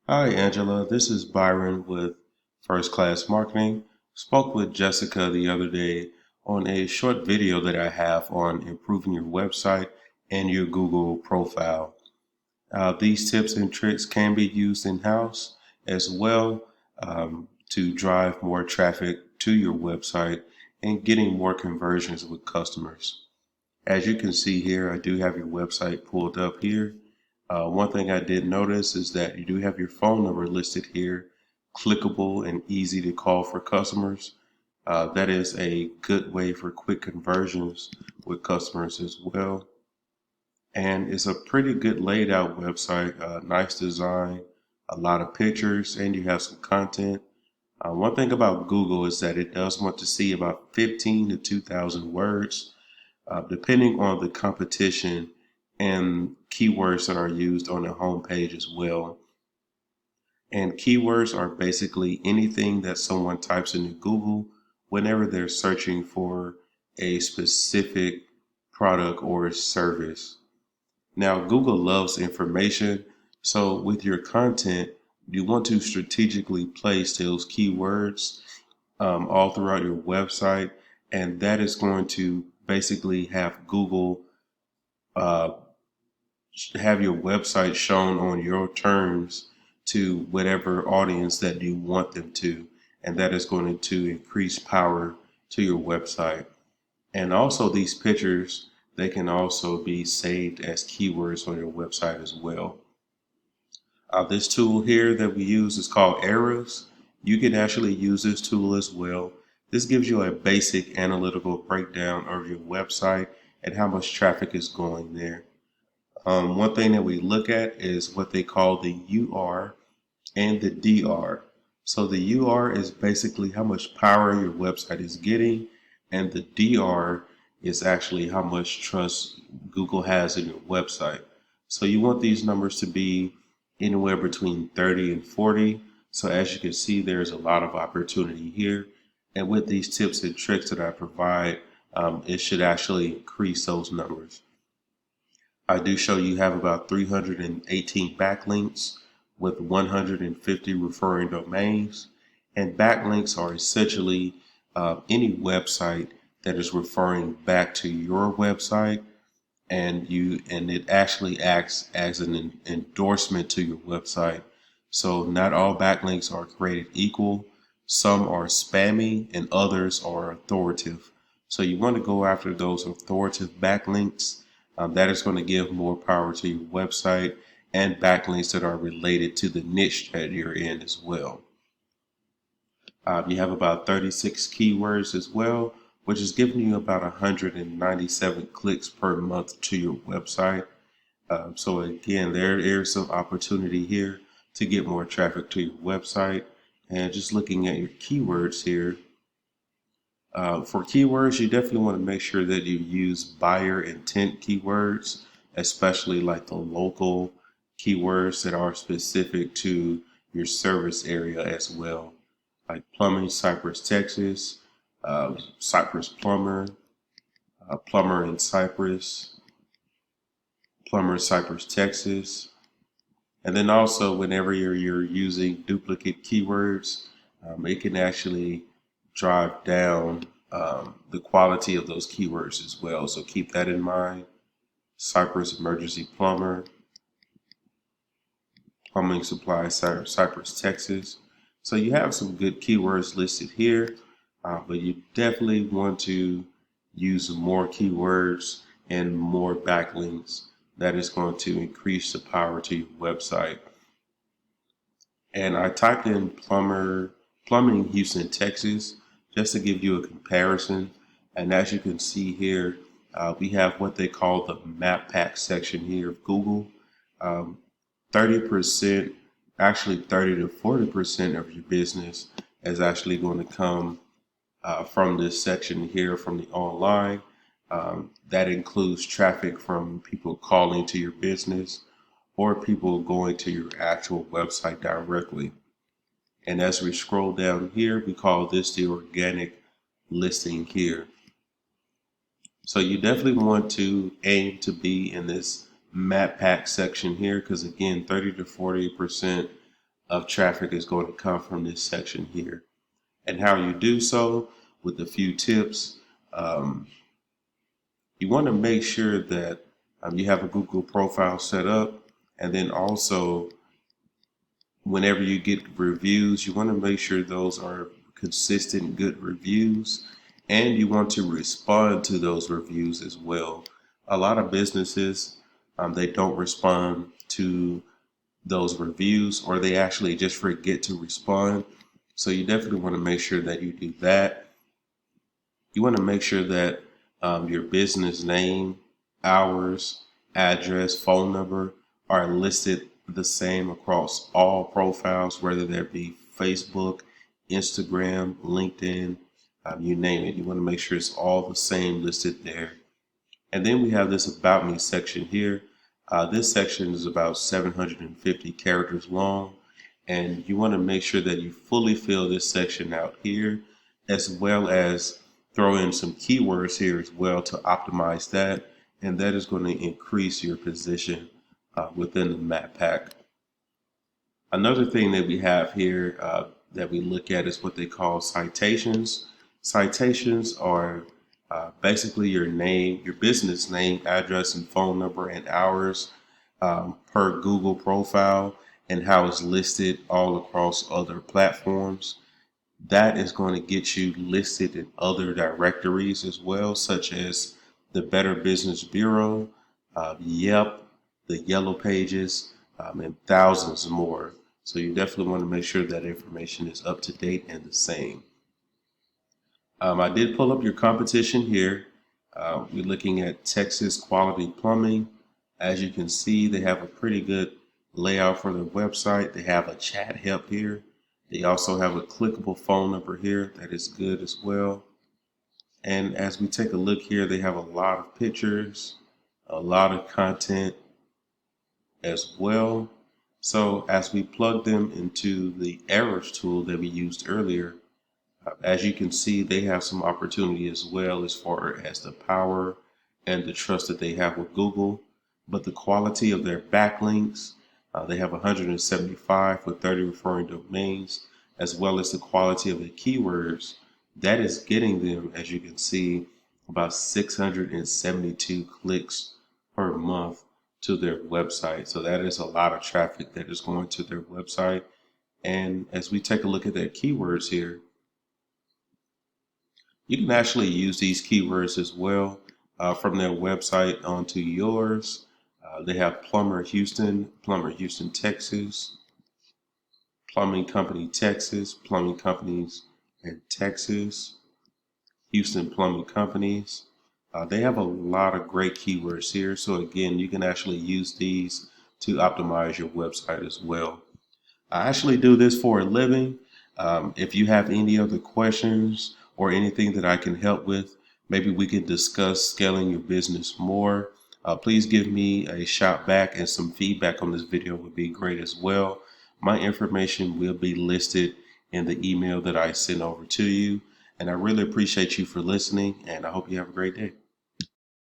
Hi, Angela. This is Byron with First Class Marketing. Spoke with Jessica the other day on a short video that I have on improving your website and your Google profile. These tips and tricks can be used in-house as well to drive more traffic to your website and getting more conversions with customers. As you can see here, I do have your website pulled up here. One thing I did notice is that you do have your phone number listed here, clickable and easy to call for customers. That is a good way for quick conversions with customers as well. And it's a pretty good laid out website, nice design, a lot of pictures, and you have some content. One thing about Google is that it does want to see about 15 to 2,000 words depending on the competition and keywords that are used on the homepage as well. And keywords are basically anything that someone types into Google whenever they're searching for a specific product or service. Now, Google loves information, so with your content, you want to strategically place those keywords all throughout your website, and that is going to basically have Google uh, have your website shown on your terms to whatever audience that you want them to, and that is going to increase power to your website. And also, these pictures they can also be saved as keywords on your website as well. This tool here that we use is called Arrows. You can actually use this tool as well. This gives you a basic analytical breakdown of your website and how much traffic is going there. One thing that we look at is what they call the UR and the DR. So the UR is basically how much power your website is getting, and the DR is actually how much trust Google has in your website. So you want these numbers to be anywhere between 30 and 40. So as you can see, there's a lot of opportunity here. And with these tips and tricks that I provide, it should actually increase those numbers. I do show you have about 318 backlinks with 150 referring domains. And backlinks are essentially any website that is referring back to your website, and it actually acts as an endorsement to your website. So not all backlinks are created equal. Some are spammy and others are authoritative. So you want to go after those authoritative backlinks. That is going to give more power to your website and backlinks that are related to the niche that you're in as well. You have about 36 keywords as well, which is giving you about 197 clicks per month to your website. So again, there is some opportunity here to get more traffic to your website. And just looking at your keywords here, for keywords, you definitely want to make sure that you use buyer intent keywords, especially like the local keywords that are specific to your service area as well, like plumbing, Cypress, Texas, Cypress plumber, plumber in Cypress, plumber, Cypress, Texas. And then also, whenever you're using duplicate keywords, it can actually drive down the quality of those keywords as well. So keep that in mind. Cypress emergency plumber, plumbing supply, Cypress, Texas. So you have some good keywords listed here, but you definitely want to use more keywords and more backlinks. That is going to increase the power to your website. And I typed in plumbing Houston, Texas, just to give you a comparison. And as you can see here, we have what they call the map pack section here of Google. 30%, actually 30 to 40% of your business is actually going to come from this section here from the online. That includes traffic from people calling to your business or people going to your actual website directly. And as we scroll down here, we call this the organic listing here. So you definitely want to aim to be in this map pack section here because again, 30 to 40% of traffic is going to come from this section here. And how you do so, with a few tips. You want to make sure that you have a Google profile set up, and then also whenever you get reviews, you want to make sure those are consistent, good reviews, and you want to respond to those reviews as well. A lot of businesses, they don't respond to those reviews, or they actually just forget to respond. So you definitely want to make sure that you do that. You want to make sure that your business name, hours, address, phone number are listed the same across all profiles, whether that be Facebook, Instagram, LinkedIn, you name it. You want to make sure it's all the same listed there. And then we have this About Me section here. This section is about 750 characters long, and you want to make sure that you fully fill this section out here, as well as throw in some keywords here as well to optimize that, and that is going to increase your position within the map pack. Another thing that we have here that we look at is what they call citations. Citations are basically your name, your business name, address, and phone number, and hours per Google profile, and how it's listed all across other platforms. That is going to get you listed in other directories as well, such as the Better Business Bureau, Yelp, the Yellow Pages, and thousands more. So you definitely want to make sure that information is up to date and the same. I did pull up your competition here. We're looking at Texas Quality Plumbing. As you can see, they have a pretty good layout for their website. They have a chat help here. They also have a clickable phone number here that is good as well. And as we take a look here, they have a lot of pictures, a lot of content as well. So as we plug them into the errors tool that we used earlier, as you can see, they have some opportunity as well as far as the power and the trust that they have with Google. But the quality of their backlinks, they have 175 with 30 referring domains, as well as the quality of the keywords. That is getting them, as you can see, about 672 clicks per month to their website. So that is a lot of traffic that is going to their website. And as we take a look at their keywords here, you can actually use these keywords as well from their website onto yours. They have Plumber Houston, Texas, Plumbing Company, Texas, Plumbing Companies in Texas, Houston Plumbing Companies. They have a lot of great keywords here. So again, you can actually use these to optimize your website as well. I actually do this for a living. If you have any other questions or anything that I can help with, maybe we can discuss scaling your business more. Please give me a shout back, and some feedback on this video would be great as well. My information will be listed in the email that I send over to you. And I really appreciate you for listening, and I hope you have a great day.